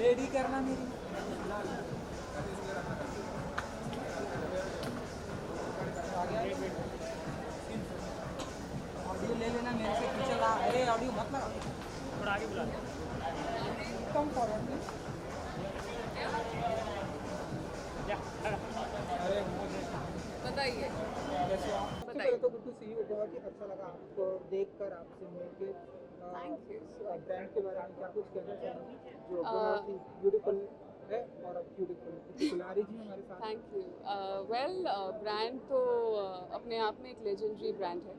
Ready करना मेरी audio ले लेना मेरे से पीछे ला। अरे ऑडियो मत लगा, थोड़ा आगे बुला कम फॉरवर्ड प्लीज। अरे बताइए। कैसे हो आप? बताइए। तो गुड टू सी यू, बहुत ही अच्छा लगा आपको देखकर, आपसे मिलके। Thank you. ब्रांड के बारे में क्या कुछ कहना चाहिए जो बहुत ही ब्यूटीफुल है और अब ब्यूटीफुल कुलारी जी हमारे साथ। Thank you. वेल, ब्रांड तो अपने आप में एक लेजेंडरी ब्रांड है।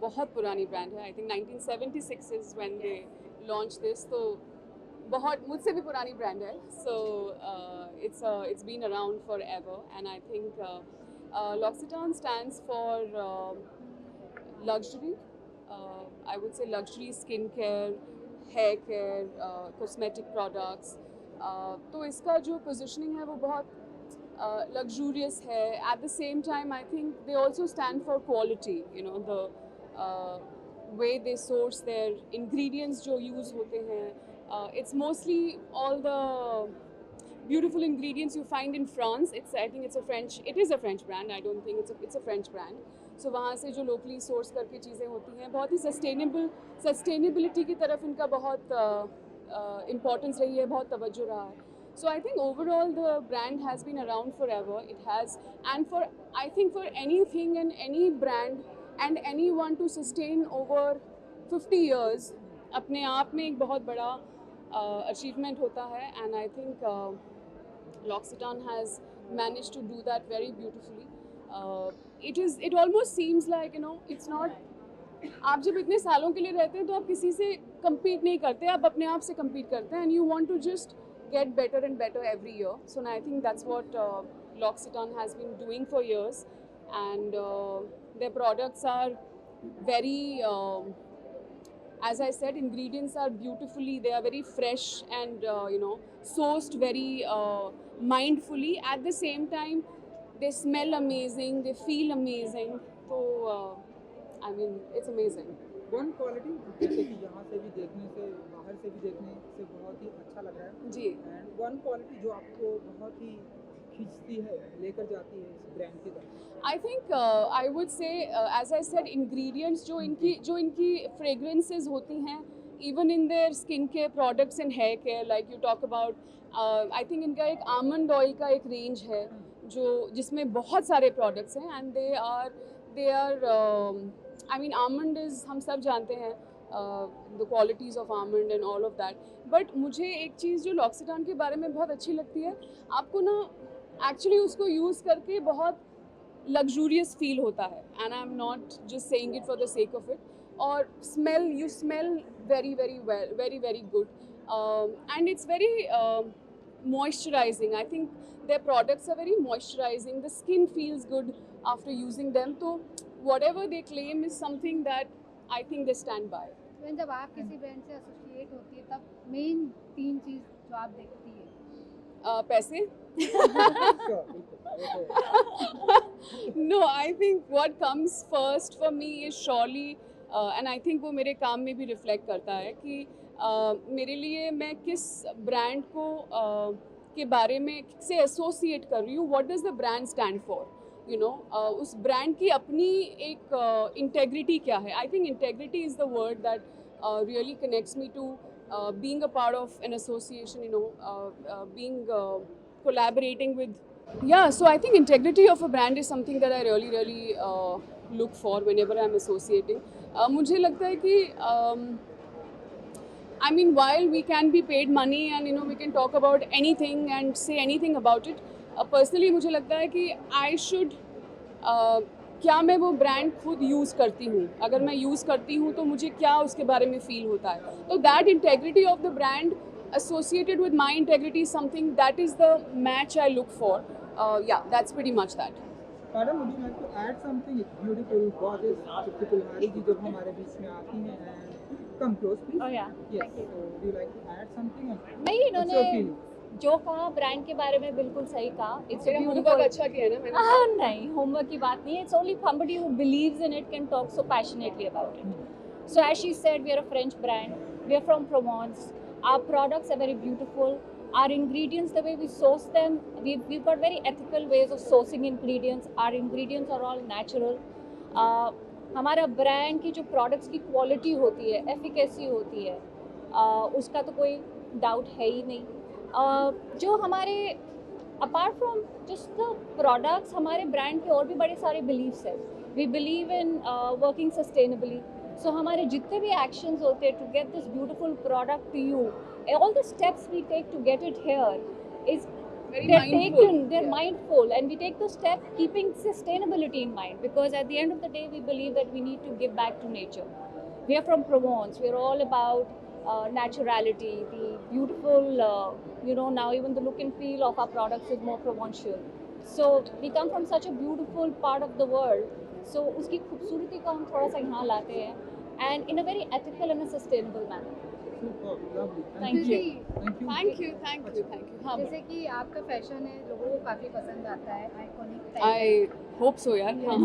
बहुत पुरानी ब्रांड है। I think 1976 is when they launch this, तो बहुत मुझसे भी पुरानी ब्रांड है। सो it's been around forever, and I think L'Occitane stands for luxury. I would say luxury skincare, hair care, cosmetic products. तो इसका जो पोजिशनिंग है वो बहुत luxurious है. At the same time, I think they also stand for quality. You know, the way they source their ingredients जो use होते हैं. It's mostly all the beautiful ingredients you find in France. I think it's a French. It is a French brand. I don't think it's a French brand. So वहाँ से जो locally source करके चीज़ें होती हैं, बहुत ही sustainability की तरफ इनका बहुत importance रही है, बहुत तवज्जो रहा है. So I think overall the brand has been around forever. It has, and I think for anything and any brand and anyone to sustain over 50 years, अपने आप में एक बहुत बड़ा achievement होता है. And I think L'Occitane has managed to do that very beautifully. It almost seems like, you know, it's not. आप जब इतने सालों के लिए रहते हैं तो आप किसी से compete नहीं करते, आप अपने आप से compete करते हैं, and you want to just get better and better every year. So I think that's what L'Occitane has been doing for years, and their products are very, as I said, ingredients are beautifully, they are very fresh and sourced very mindfully. At the same time, they smell amazing, they feel amazing. So I mean, it's amazing. One quality जैसे कि यहाँ से भी देखने से, बाहर से भी देखने से बहुत ही अच्छा लग रहा है जी. एंड वन क्वालिटी जो आपको बहुत ही खींचती है, लेकर जाती है इस ब्रांड की तरफ. I think I would say, as I said, ingredients जो इनकी fragrances होती हैं, even in their skincare products and hair care, like you talk about, I think इनका एक almond oil का एक range है जिसमें बहुत सारे products हैं, and they are I mean, almond is, हम सब जानते हैं the qualities of almond and all of that. But मुझे एक चीज़ जो L'Occitane के बारे में बहुत अच्छी लगती है, आपको ना actually उसको use करके बहुत luxurious feel होता है, and I'm not just saying it for the sake of it. Or you smell very, very well, very, very good, and it's very moisturizing. I think their products are very moisturizing. The skin feels good after using them. So whatever they claim is something that I think they stand by. जब आप किसी brand से associate होती है तब main 3 चीज़ जो आप देखती है? पैसे. No, I think what comes first for me is surely, and I think वो मेरे काम में भी reflect करता है कि मेरे लिए मैं किस ब्रांड को के बारे में से एसोसिएट कर रही हूँ. What does the brand stand for? You know, उस ब्रांड की अपनी एक इंटेग्रिटी क्या है. I think integrity is the word that really connects me to being a part of an association, you know, being collaborating with. Yeah, so I think integrity of a brand is something that I really look for whenever I'm associating. मुझे लगता है कि I mean, while we can be paid money and, you know, we can talk about anything and say anything about it, personally मुझे लगता है कि I should क्या मैं वो ब्रांड खुद यूज़ करती हूँ. अगर मैं यूज़ करती हूँ तो मुझे क्या उसके बारे में फील होता है. तो that integrity of the brand associated with my integrity is something that is the match I look for. Yeah, that's pretty much that. Madam, would you like to add something? It's beautiful, gorgeous. Kulhari ji जब हमारे बीच में आती हैं and come close please. Oh yeah. Yes. Thank you. So would you like to add something? नहीं, What's your feeling? जो कहा brand के बारे में बिल्कुल सही कहा. It's a तेरा beautiful. होमवर्क अच्छा किया है ना मैंने. नहीं, होमवर्क की बात नहीं है. It's only somebody who believes in it can talk so passionately about it. So as she said, we are a French brand. We are from Provence. Our products are very beautiful. Our ingredients, the way we source them, we've got very ethical ways of sourcing ingredients. Our ingredients are all natural. हमारा brand की जो products की quality होती है, efficacy होती है, उसका तो कोई डाउट है ही नहीं. जो हमारे apart from just the products, हमारे ब्रांड के और भी बड़े सारे बिलीव्स हैं. We believe in working sustainably. So हमारे जितने भी एक्शंस होते हैं to get this beautiful product to you, all the steps we take to get it here is Very they're mindful. taken, they're Yeah. mindful, and we take the step keeping sustainability in mind, because at the end of the day we believe that we need to give back to nature. We are from Provence. We are all about naturality, the beautiful, now even the look and feel of our products is more Provençal. So we come from such a beautiful part of the world. So उसकी खूबसूरती को हम थोड़ा सा यहाँ लाते हैं, and in a very ethical and a sustainable manner. Super, lovely. Thank you. दीदी, Thank you. Thank you. हाँ, जैसे कि आपका फैशन है, लोगों को काफी पसंद आता है, आइकॉनिक आई होप सो यार. हाँ.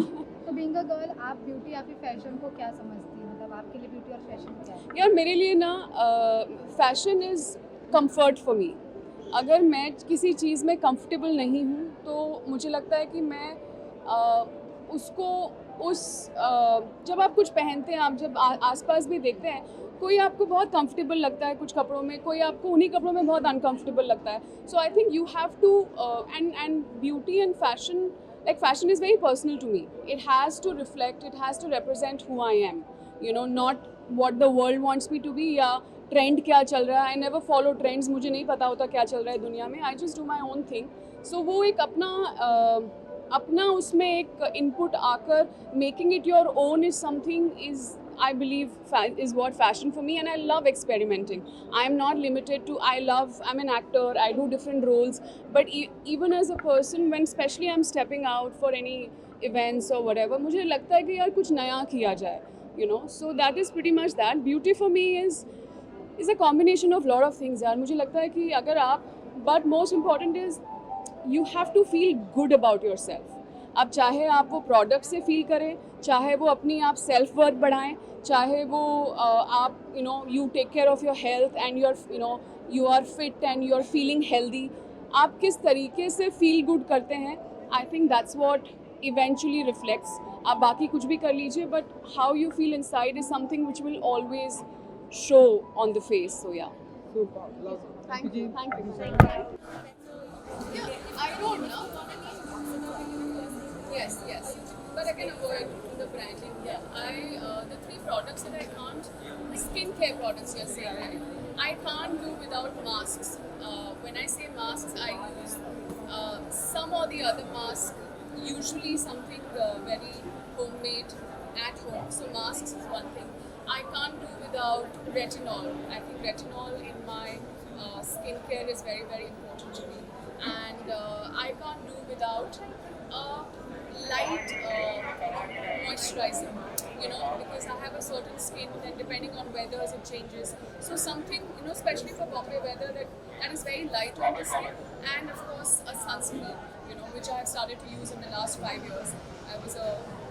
तो बीइंग अ गर्ल, आप ब्यूटी या फिर फैशन को क्या समझती हैं? मतलब आपके लिए ब्यूटी और फैशन क्या है? यार मेरे लिए ना fashion is comfort for me. अगर मैं किसी चीज़ में कंफर्टेबल नहीं हूँ तो मुझे लगता है कि मैं उसको जब आप कुछ पहनते हैं, आप जब आसपास भी देखते हैं, कोई आपको बहुत कंफर्टेबल लगता है कुछ कपड़ों में, कोई आपको उन्हीं कपड़ों में बहुत अनकंफर्टेबल लगता है. So I think you have to and beauty and fashion, like fashion is very personal to me. It has to reflect, it has to represent who I am, not what the world wants me to be या trend क्या चल रहा है. I never follow trends, मुझे नहीं पता होता क्या चल रहा है दुनिया में. I just do my own thing. So वो एक अपना उसमें एक input आकर making it your own is something is I believe is what fashion for me, and I love experimenting. I am not limited to, I'm an actor, I do different roles, but even as a person, when especially I'm stepping out for any events or whatever, मुझे लगता है कि यार कुछ नया किया जाए, so that is pretty much that. Beauty for me is a combination of lot of things यार. मुझे लगता है कि अगर आप, but most important is you have to feel good about yourself. अब चाहे आप वो प्रोडक्ट से फील करें, चाहे वो अपनी आप सेल्फ वर्थ बढ़ाएं, चाहे वो आप you take care of your health and you are fit and you are feeling healthy. आप किस तरीके से फील गुड करते हैं, I think that's what eventually reflects. आप बाकी कुछ भी कर लीजिए, but how you feel inside is something which will always show on the face. So yeah, Super, lovely. Thank you. I don't know. Yes. But I can avoid the branding. Yeah. The 3 products that I can't, skincare products you're saying, right? I can't do without masks. When I say masks, I use some or the other mask, usually something very homemade at home. So masks is one thing. I can't do without retinol. I think retinol in my skincare is very, very important to me. And I can't do without light moisturizer, because I have a certain skin and depending on weathers it changes. So something, especially for Bombay weather, that is very light on the skin. And of course a sunscreen, which I have started to use in the last 5 years. I was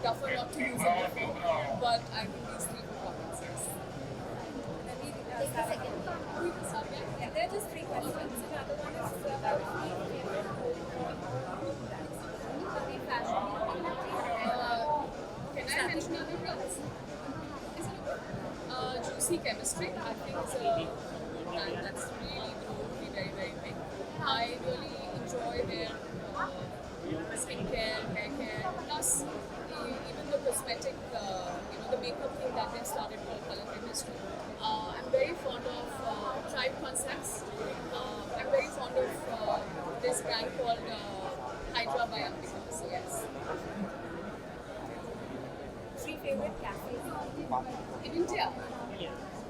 tougher not to use it before, but I think these 3 products, yes. Take a second. Yeah, there are just 3 questions. Another one is about fashion. Can I mention other brands? Is it okay? Juicy Chemistry, I think is a brand that's really grown to be very, very big. I really enjoy their skincare, hair care, plus even the cosmetic, the makeup thing that they've started called Color Chemistry. I'm very fond of Tribe Concepts. I'm very fond of this brand called Hydra by Ambika. So yes. 3 favorite cafes. In India?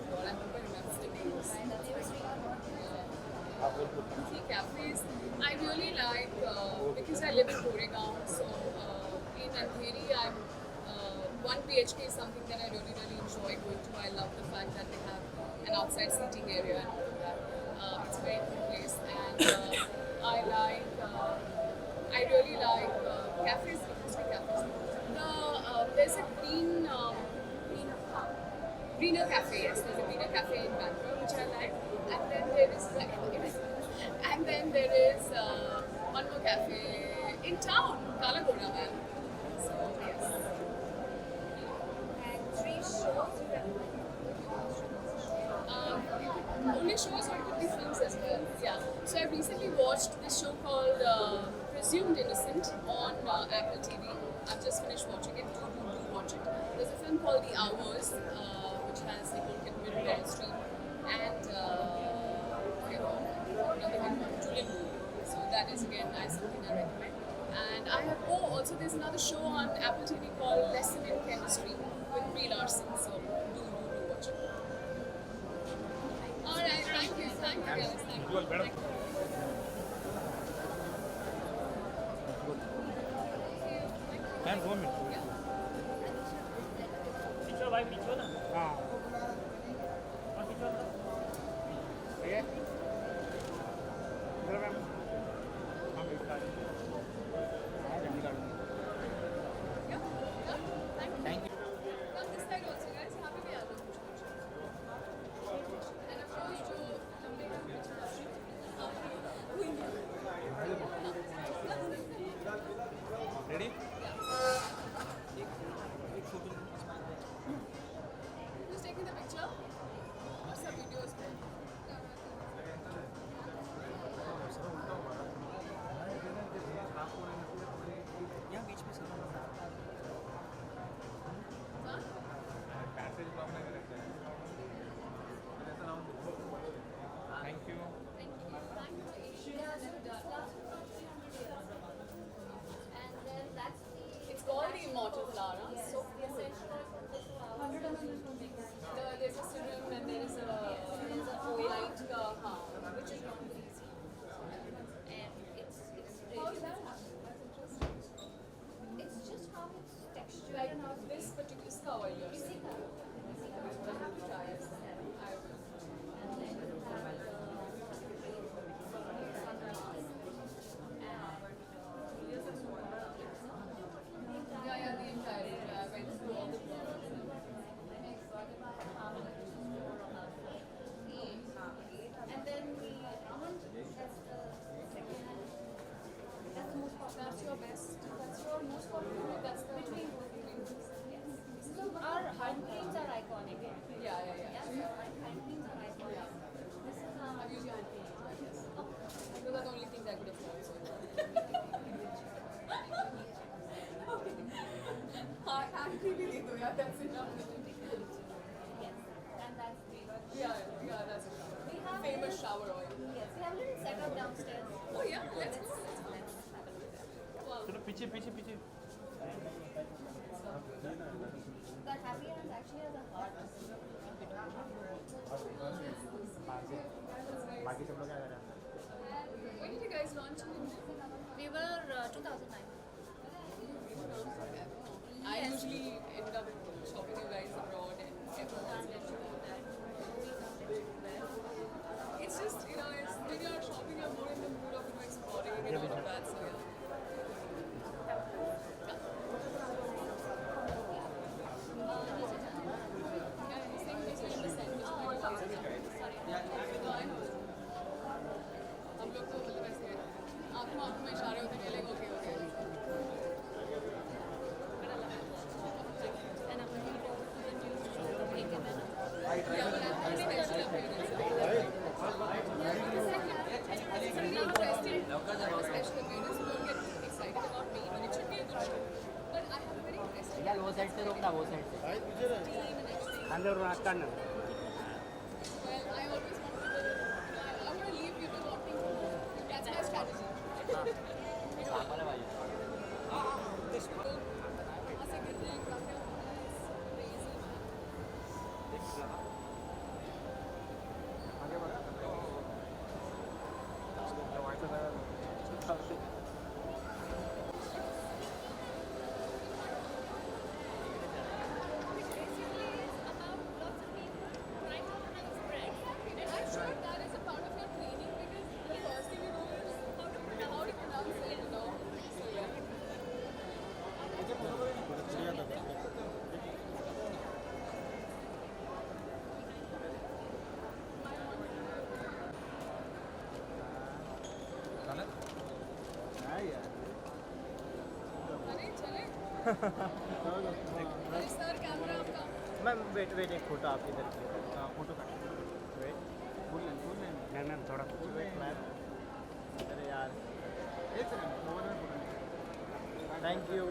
God, I hope I remember the names. 3 cafes. I really like, because I live in Goregaon, so in Andheri, one BHK is something that I really, really enjoy going to. I love the fact that they have an outside seating area and all of that. It's a very good place, and I really like cafes. Interesting cafes. There's a greener cafe. Yes, there's a greener cafe in Bangalore which I like, and then there is and then there is one more cafe in town, Kalagoda, man. So yes. And 3 shows you recommend? Only shows or it could be films as well. Yeah. So I recently watched this show called Presumed Innocent on Apple TV. I've just finished watching it. Do watch it. There's a film called The Hours, which has Nicole Kidman, Meryl Streep, and another one, Julian Moore. So that is again something I recommend. And I have also there's another show on Apple TV called Lesson in Chemistry with Brie Larson. So do watch it. All right, thank you guys, thank you. Thank you. Ma'am 2 minute पीछे भाई पीछे ना हाँ और पीछे ना ये इधर मैम हम इसका Thank you. Come this side also, guys. यहाँ पे भी आ जाओ. And of course, जो लंबे ready Who's taking the picture? Or some videos? यहाँ बीच में thank you And then that's the It's called the Immortal Flower. So essentially, there's a serum and there's a light, which is not easy. and it's How really is that? That's interesting. it's just how it's textured Like and how this particular is cover you're saying. I have to try it. I will. and then you have Yeah, the entire. I went through all the products. and then the almond, that's the second, that's the most popular. That's your best. That's your most popular. That's the between. So our hand creams are iconic. Yeah. Yeah, so our hand creams are iconic. Yeah. This is I've used your hand cream, I guess. Those are the only things I could afford. So. Hand cream ही दे दो यार. That's enough. yes, and that's the Yeah, that's enough. we have Famous shower oil. yes, we have a little setup downstairs. Oh yeah, let's go. Let's have a look. Wow. चलो पीछे पीछे पीछे The happy hands actually has a heart. बाकी सब लोग क्या कर रहे हैं When did you guys launch in India? We were 2009. I usually end up shopping you guys abroad and everyone. It's just, it's when you're shopping, you're more in the mood of exploring and all of that. So yeah. Yeah, he's saying this is in the center. I know. हम लोग तो मतलब ऐसे आंखों में इशारे होते हैं like okay. And I'm looking forward to the news to make it better. Yeah, but I'm only special appearance. It's a special appearance. You don't get excited about me, but it should be a good show. But I have a very interesting यार वो side से रोकना वो side से team and everything. अंदर रास्ता ना Well, I always want people. I want to leave people wanting more. That's my strategy. वाला वाली This book, वहाँ से गिर रहे हैं, काफी crazy. Basically, it's about lots of people sir camera आपका मैम वेट एक फोटो आपकी इधर की फोटो का वेट फुल लेंथ मैम थोड़ा वेट मैम अरे यार एक सेकंड मोबाइल में फोटो थैंक यू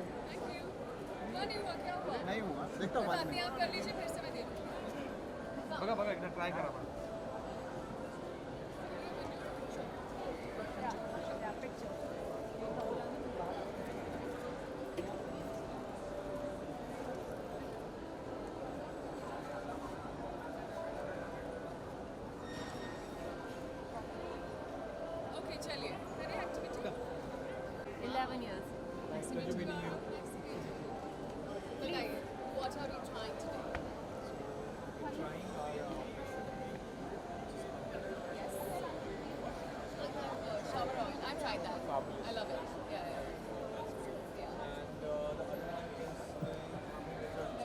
नहीं हुआ क्या हुआ नहीं हुआ देखता हूँ बाद बात में नहीं आप कर लीजिए फिर से मैं दे दूँगी बघा एकदा ट्राय करा आपण ओके चलिए करिए activity 11 years. Nice to meet you. बताइए what are you trying today? Yes. I have shower oil. I've tried that. I love it. Yeah. The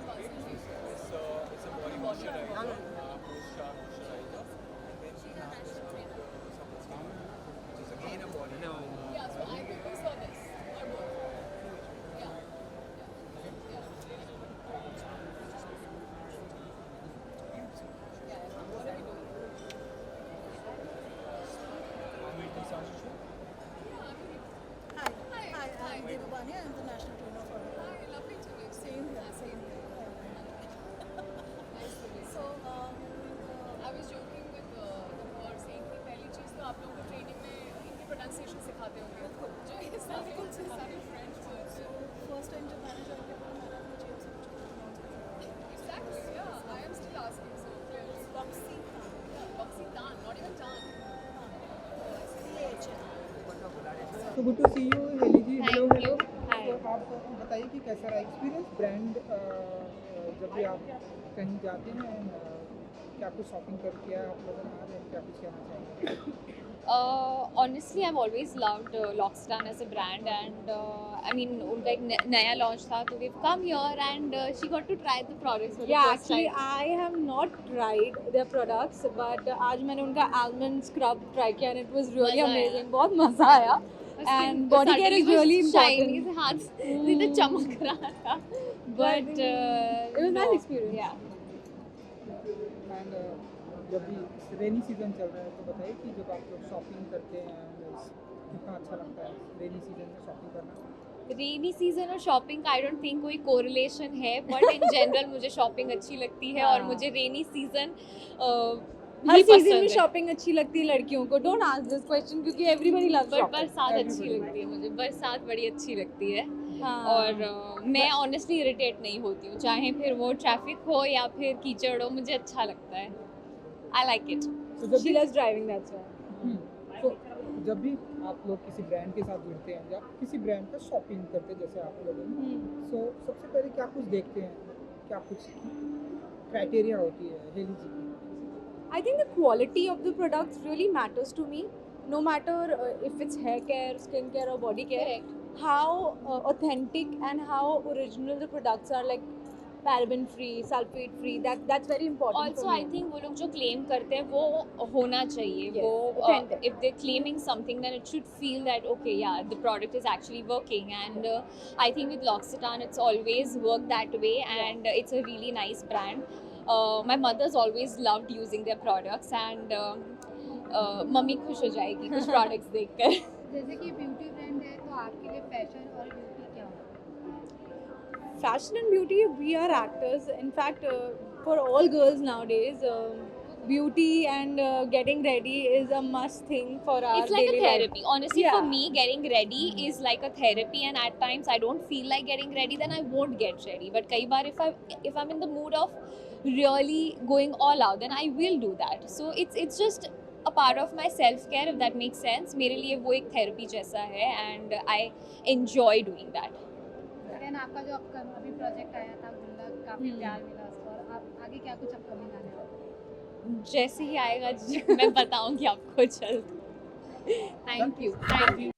concentration. It's a body moisturizer, post-shower moisturizer, and then she has this which is again a body. Yeah, so I think we saw this. Or both. Yeah. What are we doing? Hi. Hi. Hi, I'm Devabani. I'm the national trainer for her. Hi, lovely to meet you. Same here. Same here. Nice to meet you. So, I was joking with the और saying कि पहली चीज़ तो आप लोगों को training में इनकी pronunciation सिखाते होंगे जो ये सारे फ्रेंच वर्ड्स first time जब मैंने join किया था मैंने अपने जेब से कुछ pronounce किया। Exactly, yeah. I am still asking, so clearly. Roxy Khan. Yeah, Roxy Tan, not even Tan. CHN. तो good to see you Heli ji. Hello Thank hello. you. Hi. तो आप बताइए कि कैसा रहा एक्सपीरियंस ब्रांड जब भी आप कहीं जाते हैं क्या कुछ शॉपिंग करके आप लोगों ने आज क्या कुछ कहना चाहेंगे? Honestly, I've always loved Lockstan as a brand, and I mean, उनका एक नया launch था, तो we've come here and she got to try the products for the Yeah, first actually, time. I have not tried their products, but आज मैंने उनका almond scrub try किया and it was really मज़ा आया। amazing. बहुत मज़ा आया. And body care is really Shiny important. से हाथ से तो चमक रहा था, but It was nice experience. Yeah. And जब भी रेनी सीजन चल रहा है तो बताइए कि जब आप लोग शॉपिंग करते हैं कितना अच्छा लगता है रेनी सीजन में शॉपिंग करना? रेनी सीजन और शॉपिंग का आई डोंट थिंक कोई कोरिलेशन है, बट इन जनरल मुझे शॉपिंग अच्छी लगती है और मुझे रेनी सीजन हर सीजन में शॉपिंग अच्छी लगती है लड़कियों को. Don't ask this question क्योंकि everybody loves बट shopping. बरसात अच्छी लगती है मुझे, बरसात बड़ी अच्छी लगती है हाँ. और मैं ऑनेस्टली इरिटेट नहीं होती हूँ, चाहे फिर वो ट्रैफिक हो या फिर कीचड़ हो, मुझे अच्छा लगता है. I like it. तो जब She भी loves driving, that's why. तो जब भी आप लोग किसी ब्रांड के साथ जुड़ते हैं या किसी ब्रांड का शॉपिंग करते हैं जैसे आप लोग सो सबसे पहले क्या कुछ देखते हैं, क्या कुछ क्राइटेरिया होती है हेली जी की? I think the quality of the products really matters to me. No matter if it's hair care, skin care, or body care, Correct. how authentic and how original the products are, like paraben free, sulfate free. That's very important. Also for I me. Think वो लोग जो claim करते हैं वो होना चाहिए. Yes, वो authentic. If they claiming something then it should feel that okay yeah the product is actually working, and I think with L'Occitane it's always worked that way, and it's a really nice brand. My mother's always loved using their products, and mummy खुश हो जाएगी कुछ products देखकर. जैसे कि beauty brand है तो आपके लिए फैशन और ब्यूटी क्या होता है? Fashion and beauty, we are actors. In fact, for all girls nowadays, beauty and getting ready is a must thing for our It's like a daily life. therapy. Honestly, for Yeah. me, getting ready is like a therapy, and at times I don't feel like getting ready, then I won't get ready. But kai baar if I'm in the mood of really going all out, then I will do that. So it's just a part of my self care, if that makes sense. मेरे लिए वो एक therapy जैसा है, and I enjoy doing that. Then आपका जो अभी project आया था गुल्लक, काफी प्यार मिला उसको, और आप आगे क्या कुछ अपकमिंग आने वाला है? जैसे ही आएगा मैं बताऊंगी आपको जल्द. Thank you.